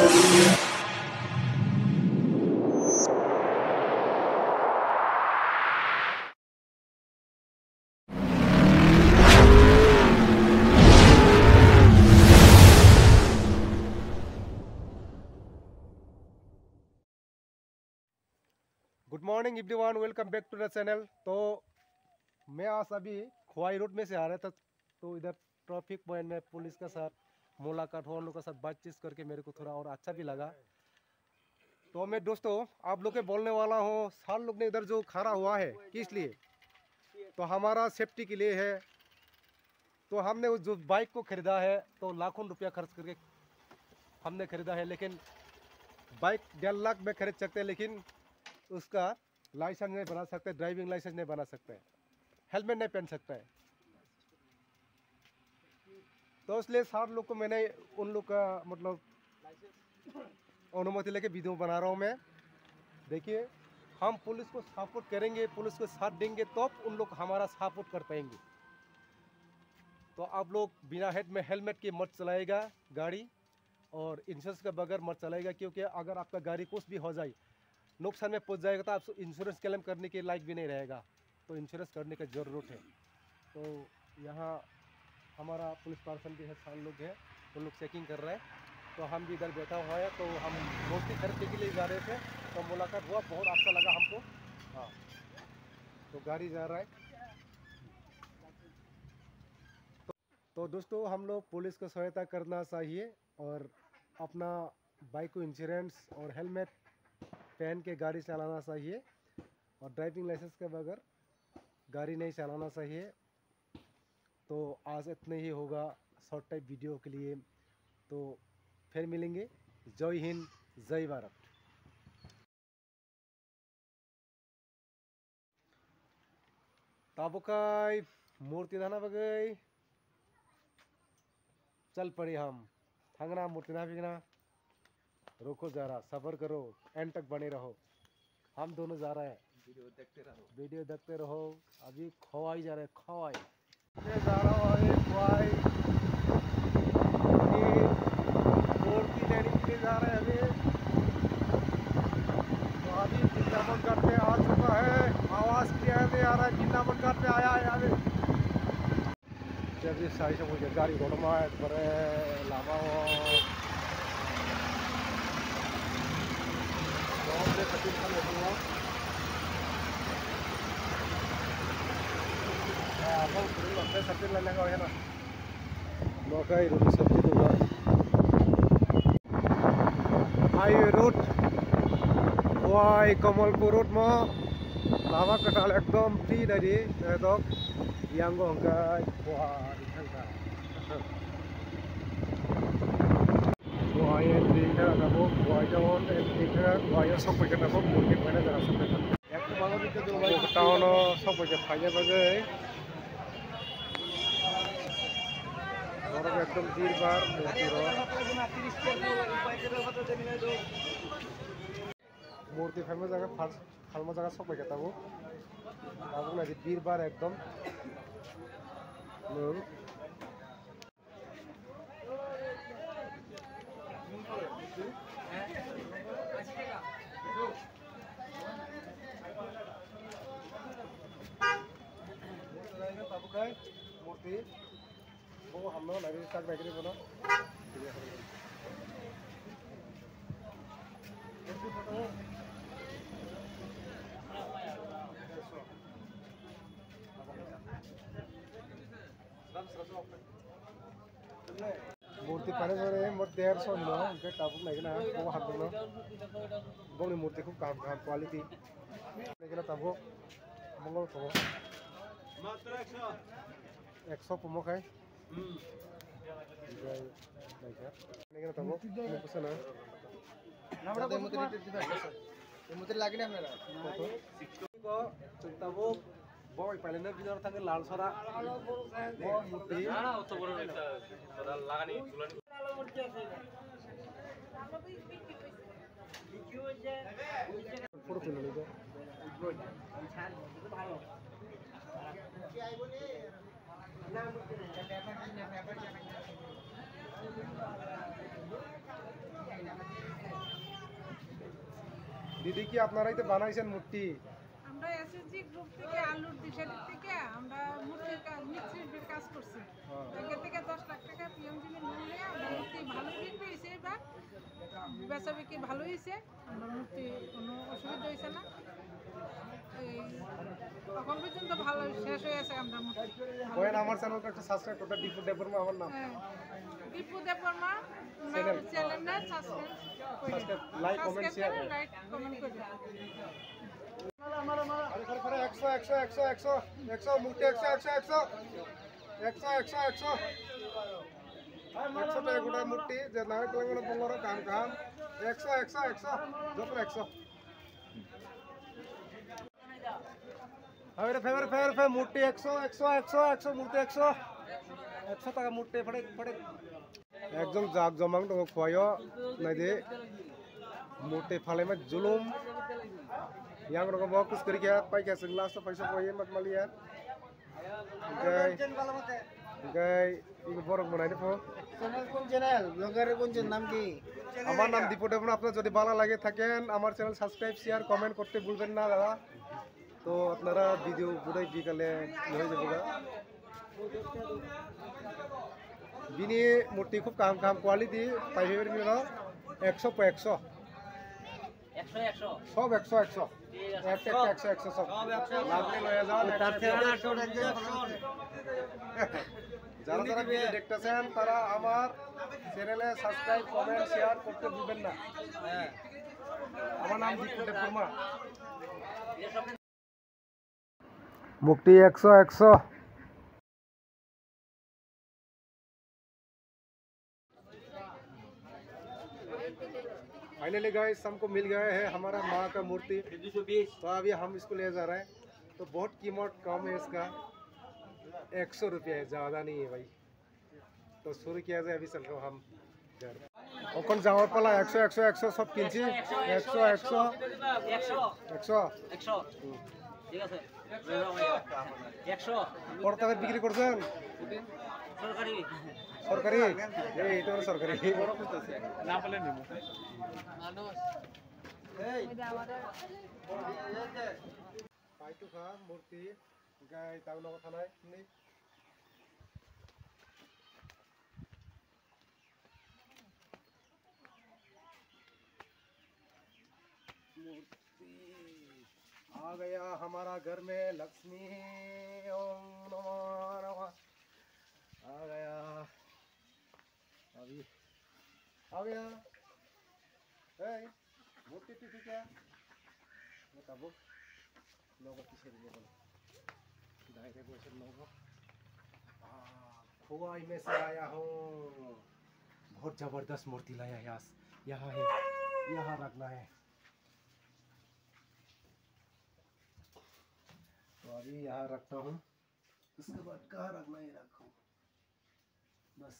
Good morning everyone, welcome back to the channel. तो मैं आज अभी खोवाई रोड में से आ रहा था, तो इधर ट्रैफिक पॉइंट में पुलिस के साथ मुलाकात हुआ, उन लोगों के साथ बातचीत करके मेरे को थोड़ा और अच्छा भी लगा। तो मैं दोस्तों आप लोग के बोलने वाला हूँ, साल लोग ने इधर जो खड़ा हुआ है किस लिए, तो हमारा सेफ्टी के लिए है। तो हमने उस जो बाइक को खरीदा है तो लाखों रुपया खर्च करके हमने खरीदा है, लेकिन बाइक 1.5 लाख में खरीद सकते हैं, लेकिन उसका लाइसेंस नहीं बना सकते, ड्राइविंग लाइसेंस नहीं बना सकते, हेलमेट नहीं पहन सकता है। तो इसलिए सारे लोग को मैंने उन लोग का मतलब अनुमति लेके वीडियो बना रहा हूँ मैं। देखिए, हम पुलिस को सपोर्ट करेंगे, पुलिस को साथ देंगे तो उन लोग हमारा सपोर्ट कर पाएंगे। तो आप लोग बिना हेड में हेलमेट के मत चलाएगा गाड़ी, और इंश्योरेंस के बगैर मत चलाएगा, क्योंकि अगर आपका गाड़ी कुछ भी हो जाए, नुकसान में पहुंच जाएगा, तो आप इंश्योरेंस क्लेम करने के लायक भी नहीं रहेगा। तो इंश्योरेंस करने की ज़रूरत है। तो यहाँ हमारा पुलिस पर्सन भी है, साल लोग हैं, वो लोग चेकिंग कर रहे हैं। तो हम भी इधर बैठा हुआ है। तो हम मूर्ति खरीदने के लिए जा रहे थे, तो मुलाकात हुआ, बहुत अच्छा लगा हमको। हाँ, तो गाड़ी जा रहा है। तो दोस्तों हम लोग पुलिस को सहायता करना चाहिए, और अपना बाइक को इंश्योरेंस और हेलमेट पहन के गाड़ी चलाना चाहिए, और ड्राइविंग लाइसेंस के बगैर गाड़ी नहीं चलाना चाहिए। तो आज इतने ही होगा शॉर्ट टाइप वीडियो के लिए। तो फिर मिलेंगे। जय हिंद, जय भारत। ताबुकाई मूर्ति धाना बगई चल पड़ी, हम थंगना मूर्ति ना बिगना। रुको जरा, सब्र करो, एंड तक बने रहो। हम दोनों जा रहे हैं, वीडियो देखते रहो। अभी खोवाई जा रहे हैं, खोवाई मैं जा रहा हूँ अभी खोवाई मूर्ति लेने के लिए जा रहे हैं अभी। तो अभी वृंदावन घाट पे आ चुका है, आवाज़ क्लियर नहीं आ रहा है, वृंदावन घाट पे आया है अभी। जब साइड से मुझे गाड़ी घोड़मा है बड़े लामा हो सब्जी लेने का है ना, मकई रोटी सब्जी दूंगा। Highway road via Kamalpur road में लामा कटाल एकदम फ्री dari तो yang gongkai wah ditangka wah entry ka nabo wah jawon entry ka wah ya sok pakai nabo murni mana jara sampai ek to bango dite do bhai town sok pakai phaiya bagai और एकदम तीर बार मूर्ति famous जगह pharma जगह सब पाई जाता वो अब ना बीर बार एकदम मूर्ति वो हम लोग लगे साथ बैठ बोलो मूर्ति पाने जोरे मोर 150 नो उनके टाबुक लगे ना वो हम दोनों गोनी मूर्ति खूब काम काम क्वालिटी लेकिन टाबुक मंगल को मात्र 100 पमक है लेकिन टाबुक मैं पूछा ना नाम मूर्ति लगे ना मेरा को टाबुक boy paling nanti kita tanggal lalu sora boy murti untuk baru kita sora lagani tulan foto film itu দিদি কি আপনারাই তো বানাইছেন মূর্তি? আমরা এসএসজি গ্রুপ থেকে আলুর দিশারি থেকে আমরা মূর্তির কাজ মিস্ত্রির কাজ করছি। ব্যাংকের থেকে 10 লাখ টাকা পিএমজিবি লোন নিয়ে আমরা মূর্তি ভালো বিক্রি হয়েছে, এবার বেচা বিক্রি ভালো হয়েছে, আমরা মূর্তি কোনো অসুবিধা হয়েছে না। এই এখন পর্যন্ত ভালো শেষ হয়ে আছে আমরা মূর্তি। কোয়েন আমার চ্যানেলটা একটু সাবস্ক্রাইব করতে, দীপু দেববর্মা আমার নাম। হ্যাঁ, দীপু দেববর্মা চ্যানেলটা subscribe like comment share like comment করে। আরে 100 মূর্তি 100 টাকা গোটা মূর্তি যে না হয় তোমরা বললো কাম 100 যত 100 আরে ফেভার মূর্তি 100 মূর্তি 100 টাকা মূর্তি ফড়ে একদম জাক জমাং দङ খোয়াयो নাইদে মূর্তি ফালেমা জুলুম yang orang bawa kus kerja pai ke segelas tu paisa poye mak malian gai ini borok mana ini po channel ব্লগারের কোন নাম কি? আমার নাম দীপু দেববর্মা। আপনার যদি ভালো লাগে থাকেন আমার চ্যানেল সাবস্ক্রাইব শেয়ার কমেন্ট করতে ভুলবেন না দাদা। তো আপনারা ভিডিও পুরাই বিকালে হয়ে যাবে বিনি মূর্তি খুব কাম কোয়ালিটি পাইবেন নিল 100 पे 100 সব 100 একটা 100 সব লাগলে লয়ে যান। যারা যারা ভিডিও দেখতেছেন তারা আমার চ্যানেলে সাবস্ক্রাইব কমেন্ট শেয়ার করতে ভুলবেন না। আমার নাম দীপু দেববর্মা। মুক্তি 100 फाइनली गाइस हमको मिल गया है हमारा माँ का मूर्ति। तो अभी हम इसको ले जा रहे हैं। तो बहुत कीमत कम है इसका, 100 रुपया है, ज़्यादा नहीं है भाई। तो शुरू किया जाए, अभी चल रहे हम घर। ओकन जावर पला 100 सब किनছি 100 ঠিক আছে 100 কত টাকা বিক্রি করছেন? সরকারি সরকারি এই এটা সরকারি বড় কইতাছে না বলে নিমু মানুষ এই পাইতো খা মূর্তি গায় তাও না কথা নাই নি मूर्ति आ गया हमारा घर में लक्ष्मी। ओम नमः नमः आ गया अभी आ गया। मूर्ति ठीक है बताबो लोगों की शरीर में दायरे को से लोगों खोवाई में से आया हूँ। बहुत जबरदस्त मूर्ति लाया यहाँ है, यहाँ रखना है। तो अभी यहाँ रखता हूँ, उसके बाद कहाँ रखना है रखूँ बस।